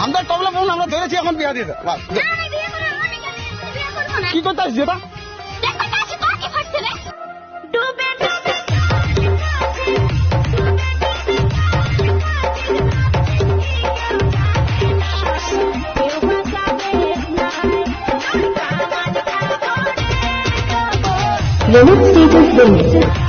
আমাদের প্রবলেম বলুন, আমরা ধরেছি এখন বিয়া দিয়ে দাও। কি করতে আসছি এটা? Remove status limit.